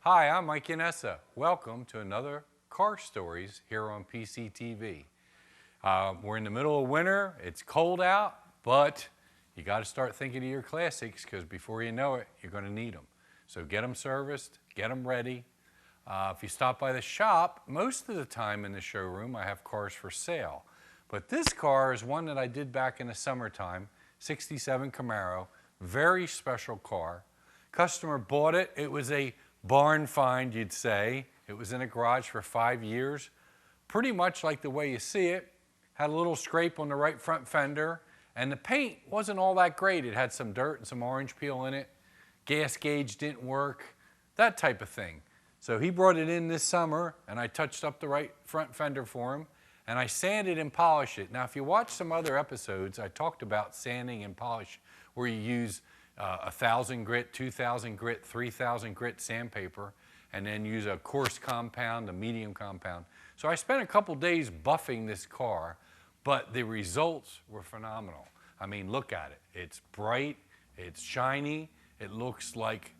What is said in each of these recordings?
Hi, I'm Mike Yanessa. Welcome to another Car Stories here on PCTV. We're in the middle of winter, it's cold out, but you got to start thinking of your classics because before you know it, you're going to need them. So get them serviced, get them ready. If you stop by the shop, most of the time in the showroom I have cars for sale. But this car is one that I did back in the summertime, 67 Camaro, very special car. Customer bought it, it was a barn find, you'd say. It was in a garage for 5 years, pretty much like the way you see it. Had a little scrape on the right front fender, and the paint wasn't all that great. It had some dirt and some orange peel in it. Gas gauge didn't work, that type of thing. So he brought it in this summer, and I touched up the right front fender for him, and I sanded and polished it. Now, if you watch some other episodes, I talked about sanding and polish, where you use 1,000 grit, 2,000 grit, 3,000 grit sandpaper, and then use a coarse compound, a medium compound. So I spent a couple days buffing this car, but the results were phenomenal. I mean, look at it. It's bright, it's shiny, it looks like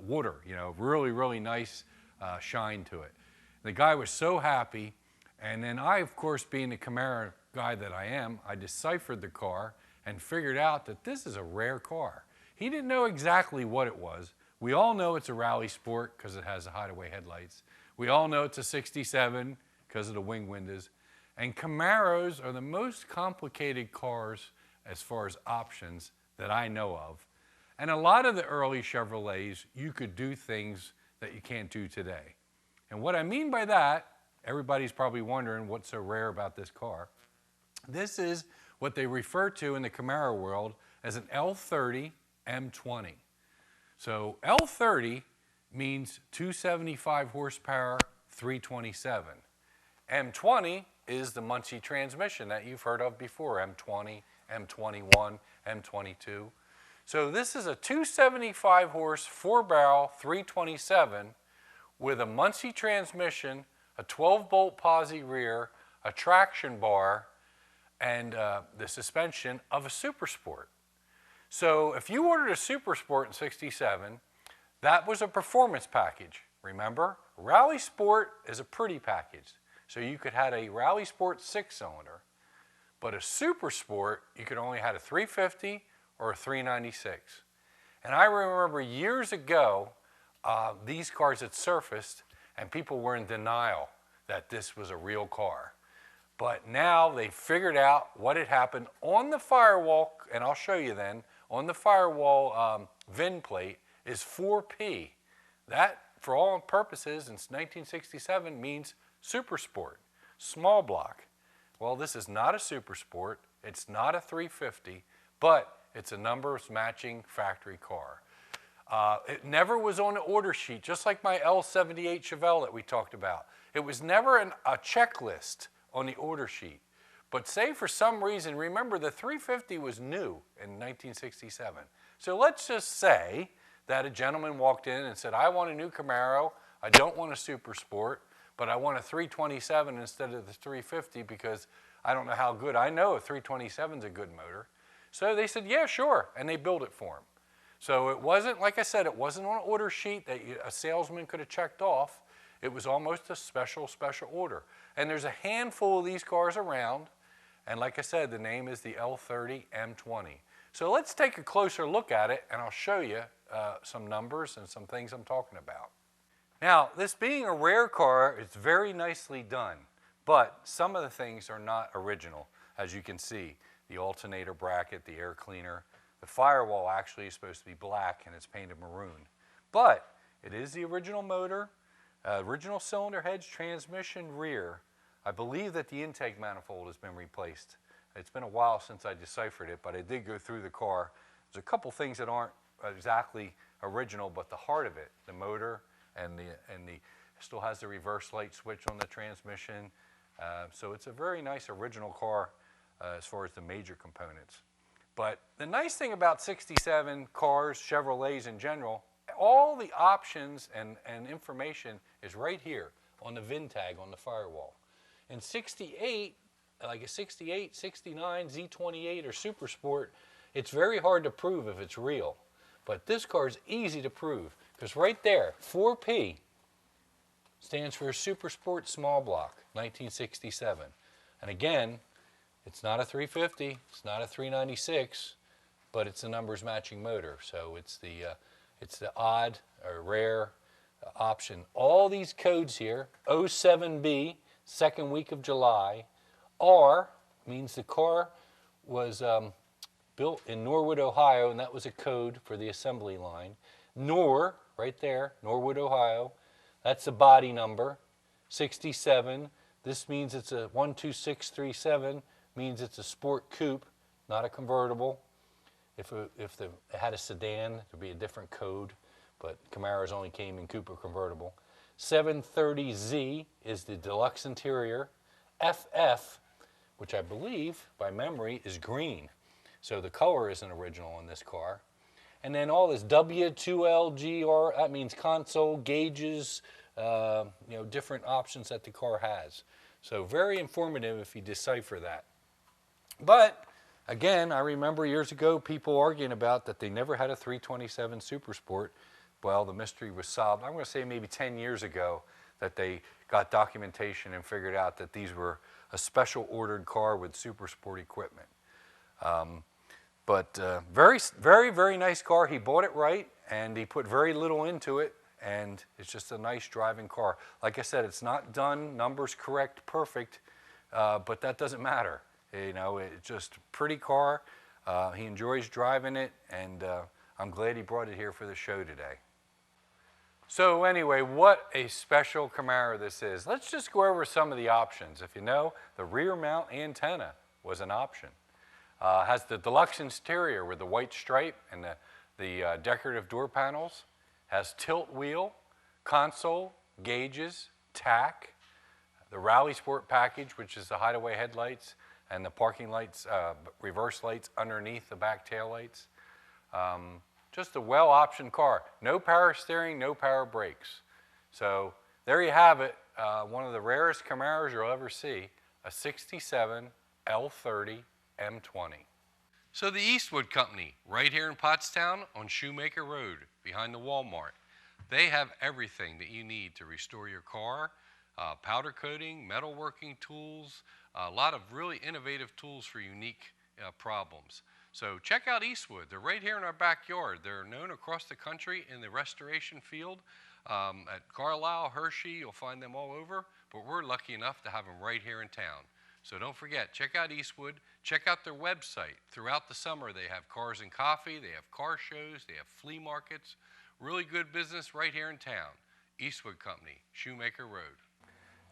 water, you know, really, really nice shine to it. The guy was so happy, and then I, of course, being the Camaro guy that I am, I deciphered the car and figured out that this is a rare car. He didn't know exactly what it was. We all know it's a rally sport because it has the hideaway headlights. We all know it's a 67 because of the wing windows. And Camaros are the most complicated cars as far as options that I know of. And a lot of the early Chevrolets, you could do things that you can't do today. And what I mean by that, everybody's probably wondering what's so rare about this car. This is what they refer to in the Camaro world as an L30 M20. So L30 means 275 horsepower, 327. M20 is the Muncie transmission that you've heard of before, M20, M21, M22. So this is a 275 horse, 4-barrel, 327 with a Muncie transmission, a 12-bolt posi rear, a traction bar, and the suspension of a Super Sport. So if you ordered a Super Sport in 67, that was a performance package, remember? Rally Sport is a pretty package. So you could have a Rally Sport 6-cylinder, but a Super Sport, you could only have a 350 or a 396. And I remember years ago, these cars had surfaced and people were in denial that this was a real car. But now they figured out what had happened on the firewall, and I'll show you then, on the firewall VIN plate is 4P. That, for all purposes, since 1967, means Super Sport, small block. Well, this is not a Super Sport, it's not a 350, but it's a numbers matching factory car. It never was on the order sheet, just like my L78 Chevelle that we talked about. It was never a checklist on the order sheet. But say for some reason, remember the 350 was new in 1967. So let's just say that a gentleman walked in and said, I want a new Camaro, I don't want a Super Sport, but I want a 327 instead of the 350 because I don't know how good. I know a 327 is a good motor. So they said, yeah, sure, and they built it for him. So it wasn't, like I said, it wasn't on an order sheet that a salesman could have checked off. It was almost a special order. And there's a handful of these cars around, and like I said, the name is the L30 M20. So let's take a closer look at it, and I'll show you some numbers and some things I'm talking about. Now, this being a rare car, it's very nicely done, but some of the things are not original, as you can see. The alternator bracket, the air cleaner. The firewall actually is supposed to be black, and it's painted maroon. But it is the original motor, original cylinder heads, transmission, rear. I believe that the intake manifold has been replaced. It's been a while since I deciphered it, but I did go through the car. There's a couple things that aren't exactly original, but the heart of it, the motor, and the still has the reverse light switch on the transmission. So it's a very nice original car as far as the major components. But the nice thing about 67 cars, Chevrolets in general, all the options and information is right here on the VIN tag on the firewall. In 68, like a 68, 69, Z28, or Super Sport, it's very hard to prove if it's real. But this car is easy to prove Because right there, 4P stands for Super Sport Small Block, 1967. And again, it's not a 350, it's not a 396, but it's a numbers matching motor. So it's the odd or rare option. All these codes here, 07B, second week of July. R means the car was built in Norwood, Ohio, and that was a code for the assembly line. NOR, right there, Norwood, Ohio, that's the body number. 67, this means it's a 12637, means it's a sport coupe, not a convertible. If it had a sedan, it would be a different code, but Camaros only came in coupe or convertible. 730Z is the deluxe interior. FF, which I believe, by memory, is green. So the color isn't original in this car. And then all this W2LGR, that means console, gauges, different options that the car has. So very informative if you decipher that. But again, I remember years ago people arguing about that they never had a 327 Super Sport. Well, the mystery was solved. I'm going to say maybe 10 years ago that they got documentation and figured out that these were a special ordered car with Super Sport equipment. Very, very, very nice car. He bought it right, and he put very little into it, and it's just a nice driving car. Like I said, it's not done, numbers correct, perfect, but that doesn't matter. It's just a pretty car. He enjoys driving it, and I'm glad he brought it here for the show today. So anyway, what a special Camaro this is. Let's just go over some of the options. If you know, the rear mount antenna was an option. Has the deluxe interior with the white stripe and the decorative door panels. Has tilt wheel, console, gauges, tack, the Rally Sport package, which is the hideaway headlights, and the parking lights, reverse lights underneath the back tail lights. Just a well-optioned car. No power steering, no power brakes. So there you have it, one of the rarest Camaros you'll ever see, a 67 L30 M20. So the Eastwood Company, right here in Pottstown on Shoemaker Road, behind the Walmart. They have everything that you need to restore your car, powder coating, metalworking tools, a lot of really innovative tools for unique problems. So check out Eastwood. They're right here in our backyard. They're known across the country in the restoration field. At Carlisle, Hershey, you'll find them all over, but we're lucky enough to have them right here in town. So don't forget, check out Eastwood. Check out their website. Throughout the summer, they have cars and coffee, they have car shows, they have flea markets. Really good business right here in town. Eastwood Company, Shoemaker Road.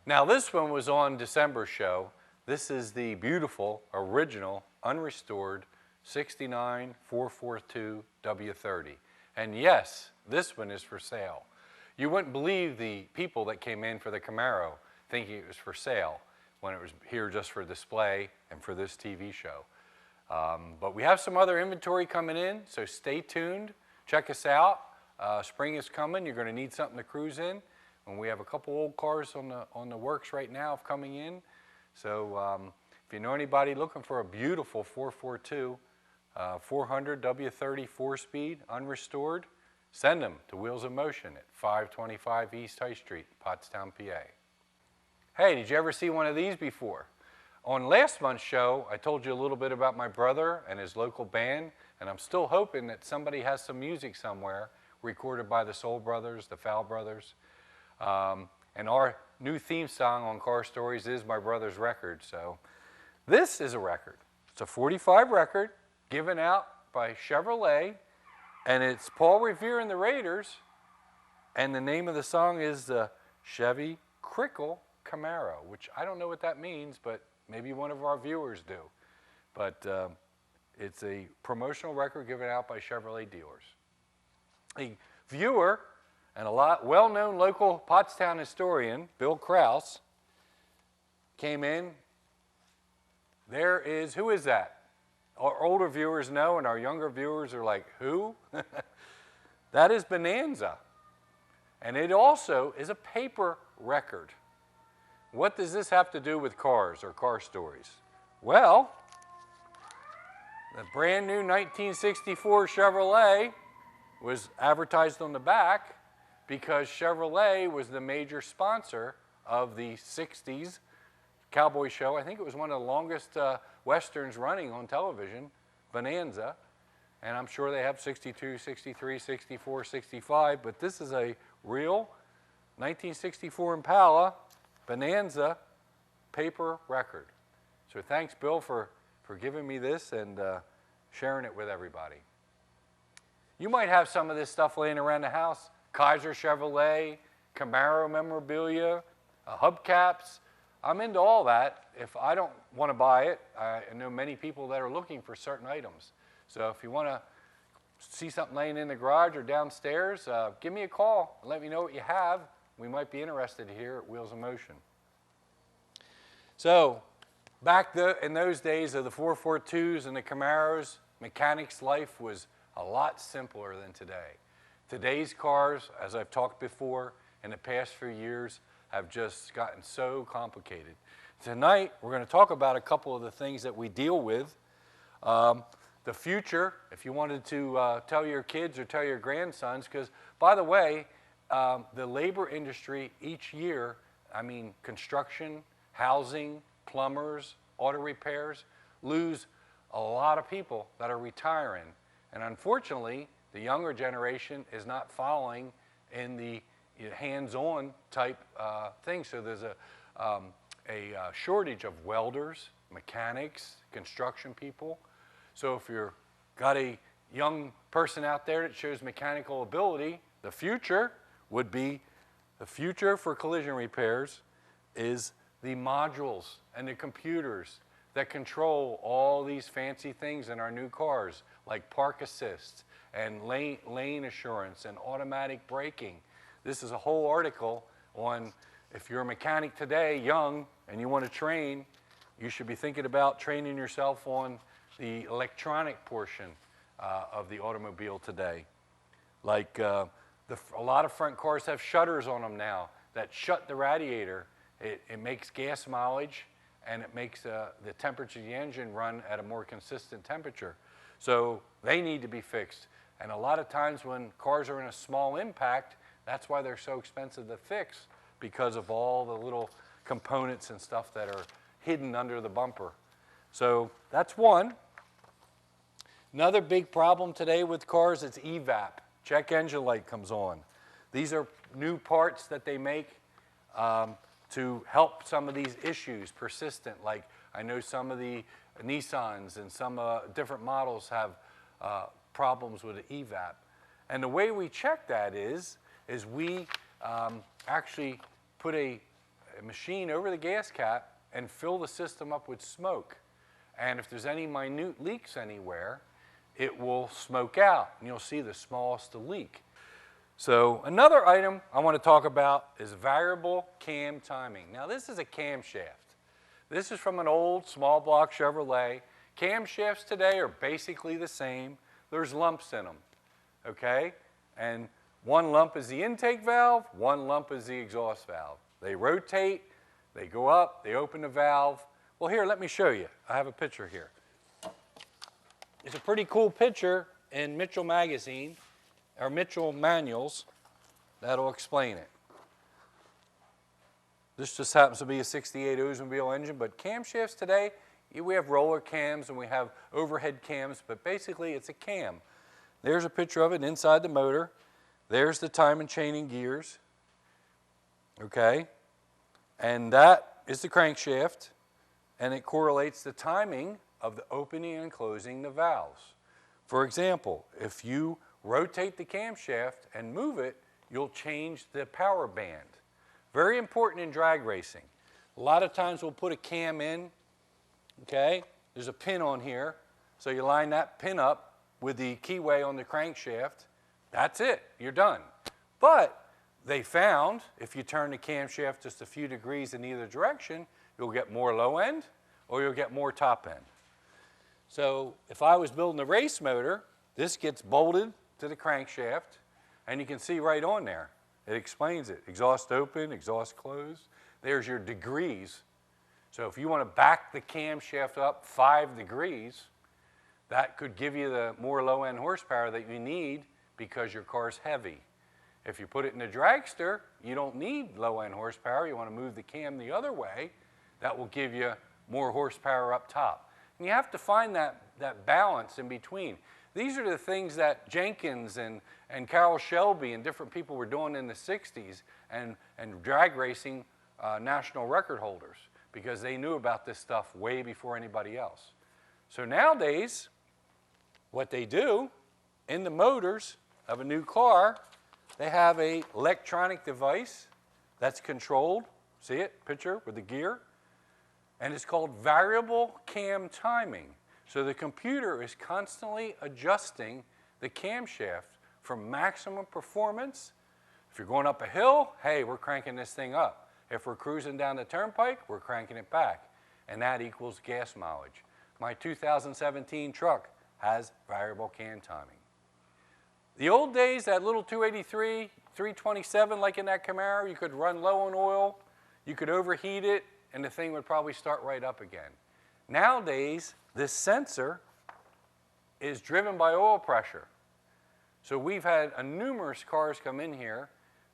Now this one was on December's show. This is the beautiful, original, unrestored 69 442 W30. And yes, this one is for sale. You wouldn't believe the people that came in for the Camaro thinking it was for sale when it was here just for display and for this TV show. But we have some other inventory coming in, so stay tuned. Check us out. Spring is coming. You're going to need something to cruise in. And we have a couple old cars on the works right now of coming in. So if you know anybody looking for a beautiful 442, 400 W30 4-speed, unrestored, send them to Wheels of Motion at 525 East High Street, Pottstown, PA. Hey, did you ever see one of these before? On last month's show, I told you a little bit about my brother and his local band, and I'm still hoping that somebody has some music somewhere recorded by the Soul Brothers, the Fowl Brothers. And our new theme song on Car Stories is my brother's record. So this is a record. It's a 45 record given out by Chevrolet, and it's Paul Revere and the Raiders, and the name of the song is the Chevy Crickle Camaro, which I don't know what that means, but maybe one of our viewers do. But it's a promotional record given out by Chevrolet dealers. A viewer and a well-known local Pottstown historian, Bill Kraus, came in. There is, who is that? Our older viewers know, and our younger viewers are like, who? That is Bonanza. And it also is a paper record. What does this have to do with cars or car stories? Well, the brand new 1964 Chevrolet was advertised on the back because Chevrolet was the major sponsor of the 60s cowboy show. I think it was one of the longest westerns running on television, Bonanza. And I'm sure they have 62, 63, 64, 65, but this is a real 1964 Impala Bonanza paper record. So thanks, Bill, for giving me this and sharing it with everybody. You might have some of this stuff laying around the house. Kaiser Chevrolet, Camaro memorabilia, hubcaps. I'm into all that. If I don't want to buy it, I know many people that are looking for certain items. So if you want to see something laying in the garage or downstairs, give me a call and let me know what you have. We might be interested here at Wheels in Motion. So back in those days of the 442s and the Camaros, mechanics' life was a lot simpler than today. Today's cars, as I've talked before, in the past few years, have just gotten so complicated. Tonight, we're going to talk about a couple of the things that we deal with. The future, if you wanted to tell your kids or tell your grandsons, because, by the way, the labor industry each year, I mean, construction, housing, plumbers, auto repairs, lose a lot of people that are retiring. And unfortunately, the younger generation is not following in the hands-on type thing. So there's a shortage of welders, mechanics, construction people. So if you've got a young person out there that shows mechanical ability, the future would be, the future for collision repairs is the modules and the computers that control all these fancy things in our new cars, like park assist and lane assurance and automatic braking. This is a whole article on, if you're a mechanic today, young, and you want to train, you should be thinking about training yourself on the electronic portion of the automobile today. Like a lot of front cars have shutters on them now that shut the radiator. It makes gas mileage, and it makes the temperature of the engine run at a more consistent temperature. So they need to be fixed. And a lot of times when cars are in a small impact, that's why they're so expensive to fix, because of all the little components and stuff that are hidden under the bumper. So that's one. Another big problem today with cars is EVAP. Check engine light comes on. These are new parts that they make to help some of these issues persistent. Like I know some of the Nissans and some different models have problems with the EVAP. And the way we check that is we actually put a machine over the gas cap and fill the system up with smoke. And if there's any minute leaks anywhere, it will smoke out, and you'll see the smallest leak. So another item I want to talk about is variable cam timing. Now this is a camshaft. This is from an old small block Chevrolet. Camshafts today are basically the same. There's lumps in them, okay? And one lump is the intake valve, one lump is the exhaust valve. They rotate, they go up, they open the valve. Well, here, let me show you. I have a picture here. It's a pretty cool picture in Mitchell Magazine, or Mitchell Manuals, that'll explain it. This just happens to be a 68 Oldsmobile engine, but camshafts today, we have roller cams and we have overhead cams, but basically it's a cam. There's a picture of it inside the motor. There's the time and chaining gears, okay? And that is the crankshaft, and it correlates the timing of the opening and closing the valves. For example, if you rotate the camshaft and move it, you'll change the power band. Very important in drag racing. A lot of times we'll put a cam in, okay? There's a pin on here, so you line that pin up with the keyway on the crankshaft. That's it, you're done. But they found if you turn the camshaft just a few degrees in either direction, you'll get more low end or you'll get more top end. So if I was building a race motor, this gets bolted to the crankshaft, and you can see right on there, it explains it. Exhaust open, exhaust closed. There's your degrees. So if you want to back the camshaft up 5 degrees, that could give you the more low-end horsepower that you need because your car's heavy. If you put it in a dragster, you don't need low-end horsepower. You want to move the cam the other way. That will give you more horsepower up top. And you have to find that balance in between. These are the things that Jenkins and Carroll Shelby and different people were doing in the 60s and drag racing national record holders, because they knew about this stuff way before anybody else. So nowadays, what they do in the motors of a new car, they have an electronic device that's controlled. See it? Picture with the gear. And it's called variable cam timing. So the computer is constantly adjusting the camshaft for maximum performance. If you're going up a hill, hey, we're cranking this thing up. If we're cruising down the turnpike, we're cranking it back. And that equals gas mileage. My 2017 truck has variable cam timing. The old days, that little 283, 327 like in that Camaro, you could run low on oil, you could overheat it, and the thing would probably start right up again. Nowadays, this sensor is driven by oil pressure. So we've had numerous cars come in here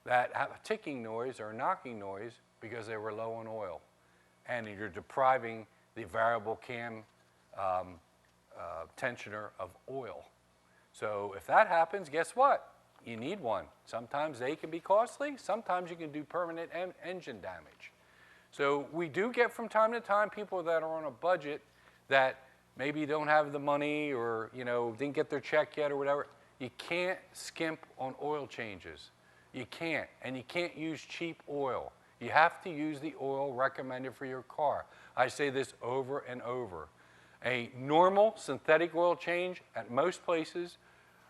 that have a ticking noise or a knocking noise because they were low on oil. And you're depriving the variable cam tensioner of oil. So if that happens, guess what? You need one. Sometimes they can be costly. Sometimes you can do permanent engine damage. So we do get from time to time people that are on a budget that maybe don't have the money or didn't get their check yet or whatever. You can't skimp on oil changes. You can't. And you can't use cheap oil. You have to use the oil recommended for your car. I say this over and over. A normal synthetic oil change at most places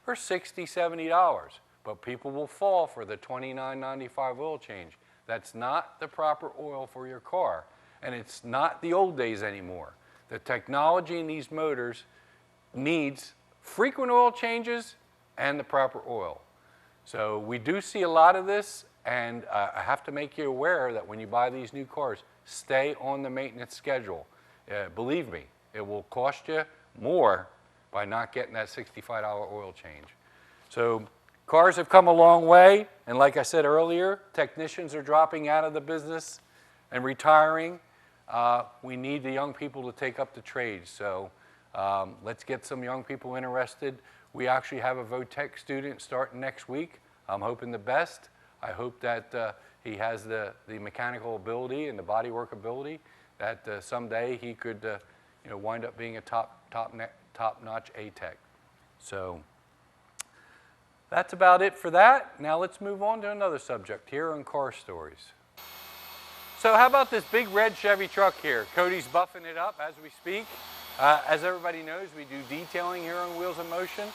are $60, $70, but people will fall for the $29.95 oil change. That's not the proper oil for your car, and it's not the old days anymore. The technology in these motors needs frequent oil changes and the proper oil. So we do see a lot of this, and I have to make you aware that when you buy these new cars, stay on the maintenance schedule. Believe me, it will cost you more by not getting that $65 oil change. So cars have come a long way, and like I said earlier, technicians are dropping out of the business and retiring. We need the young people to take up the trades. So let's get some young people interested. We actually have a Votech student starting next week. I'm hoping the best. I hope that he has the mechanical ability and the bodywork ability that someday he could wind up being a top-notch A-Tech. So that's about it for that. Now let's move on to another subject here on Car Stories. So how about this big red Chevy truck here? Cody's buffing it up as we speak. As everybody knows, we do detailing here on Wheels in Motion.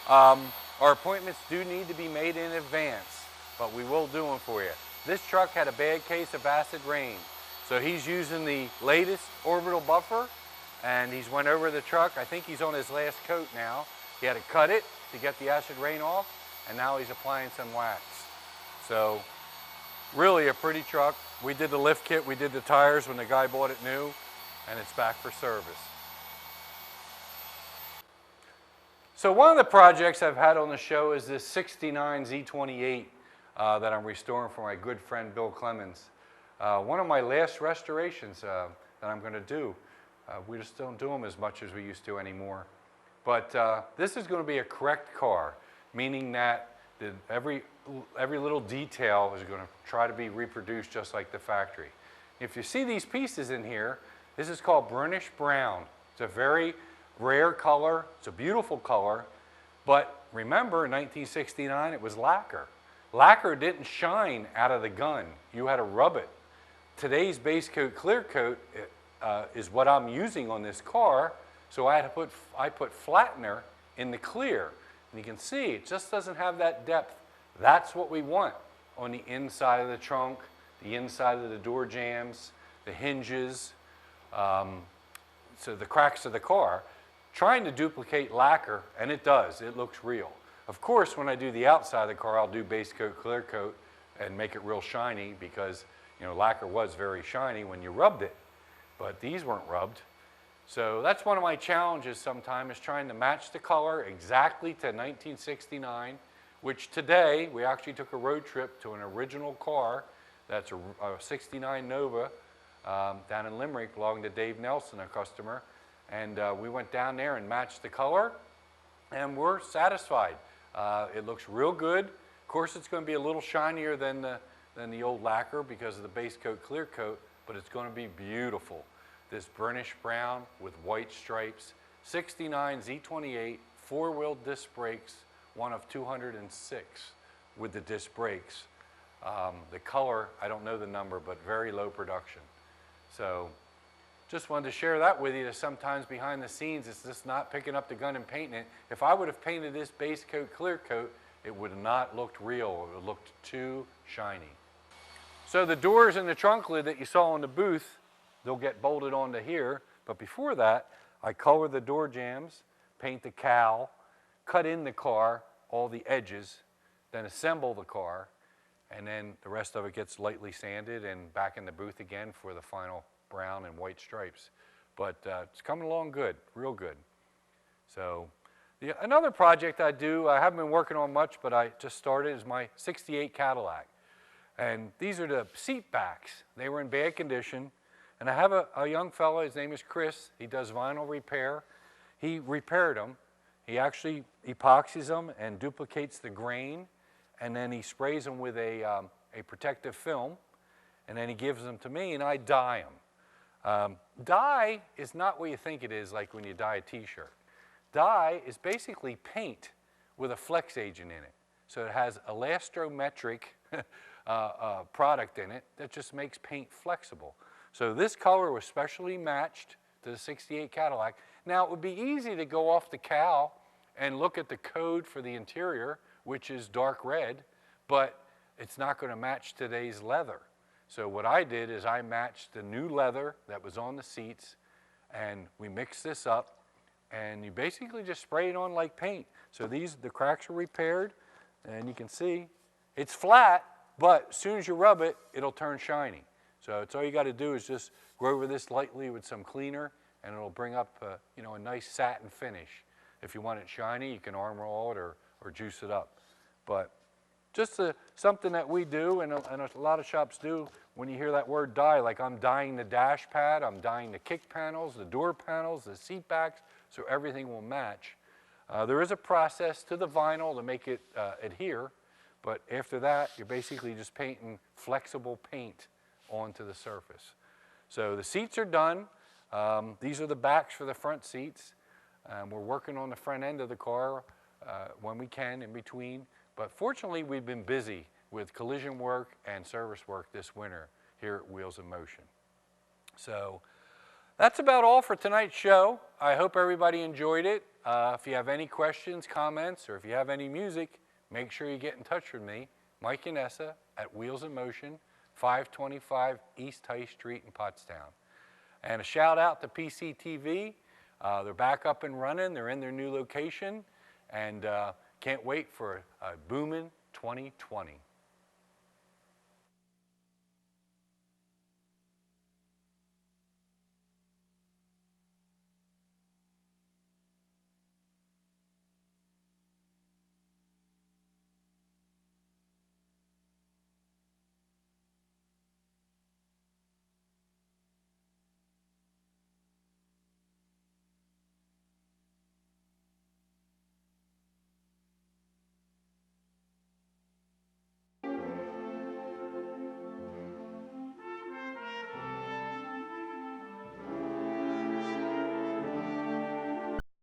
Our appointments do need to be made in advance, but we will do them for you. This truck had a bad case of acid rain, so he's using the latest orbital buffer, and he's went over the truck. I think he's on his last coat now. He had to cut it to get the acid rain off, and now he's applying some wax. So really a pretty truck. We did the lift kit, we did the tires when the guy bought it new, and it's back for service. So one of the projects I've had on the show is this 69 Z28 that I'm restoring for my good friend Bill Clemens. One of my last restorations that I'm going to do. We just don't do them as much as we used to anymore. But this is going to be a correct car, meaning that every little detail is going to try to be reproduced just like the factory. If you see these pieces in here, this is called burnished brown. It's a very rare color. It's a beautiful color. But remember, in 1969, it was lacquer. Lacquer didn't shine out of the gun. You had to rub it. Today's base coat, clear coat is what I'm using on this car. So I put flattener in the clear. And you can see it just doesn't have that depth. That's what we want on the inside of the trunk, the inside of the door jambs, the hinges, so the cracks of the car. Trying to duplicate lacquer, and it does. It looks real. Of course, when I do the outside of the car, I'll do base coat, clear coat, and make it real shiny because lacquer was very shiny when you rubbed it, but these weren't rubbed. So that's one of my challenges sometimes, is trying to match the color exactly to 1969 which today we actually took a road trip to an original car that's a 69 Nova down in Limerick, belonging to Dave Nelson, a customer. And we went down there and matched the color, and we're satisfied. It looks real good. Of course, it's going to be a little shinier than the old lacquer because of the base coat, clear coat, but it's going to be beautiful. This burnished brown with white stripes, 69 Z28, four-wheel disc brakes, one of 206 with the disc brakes. The color, I don't know the number, but very low production. So just wanted to share that with you, that sometimes behind the scenes, it's just not picking up the gun and painting it. If I would have painted this base coat, clear coat, it would have not looked real. It would have looked too shiny. So the doors and the trunk lid that you saw in the booth, they'll get bolted onto here. But before that, I color the door jambs, paint the cowl, cut in the car, all the edges, then assemble the car, and then the rest of it gets lightly sanded and back in the booth again for the final brown and white stripes. But it's coming along good, real good. So another project I do, I haven't been working on much, but I just started, is my 68 Cadillac. And these are the seat backs. They were in bad condition. And I have a young fellow, his name is Chris. He does vinyl repair. He repaired them. He actually epoxies them and duplicates the grain, and then he sprays them with a protective film, and then he gives them to me, and I dye them. Dye is not what you think it is, like when you dye a t-shirt. Dye is basically paint with a flex agent in it. So it has elastometric product in it that just makes paint flexible. So this color was specially matched to the 68 Cadillac. Now, it would be easy to go off the cowl and look at the code for the interior, which is dark red, but it's not going to match today's leather. So what I did is I matched the new leather that was on the seats, and we mixed this up, and you basically just spray it on like paint. So the cracks are repaired, and you can see it's flat, but as soon as you rub it, it'll turn shiny. So it's all you got to do is just go over this lightly with some cleaner, and it'll bring up a nice satin finish. If you want it shiny, you can Armor All it or juice it up. But just something that we do, and a lot of shops do, when you hear that word dye, like I'm dyeing the dash pad, I'm dyeing the kick panels, the door panels, the seat backs, so everything will match. There is a process to the vinyl to make it adhere, but after that, you're basically just painting flexible paint onto the surface. So the seats are done. These are the backs for the front seats. We're working on the front end of the car when we can in between. But fortunately, we've been busy with collision work and service work this winter here at Wheels in Motion. So that's about all for tonight's show. I hope everybody enjoyed it. If you have any questions, comments, or if you have any music, make sure you get in touch with me, Mike Yanessa, at Wheels in Motion, 525 East High Street in Pottstown. And a shout out to PCTV. They're back up and running. They're in their new location, and can't wait for a booming 2020.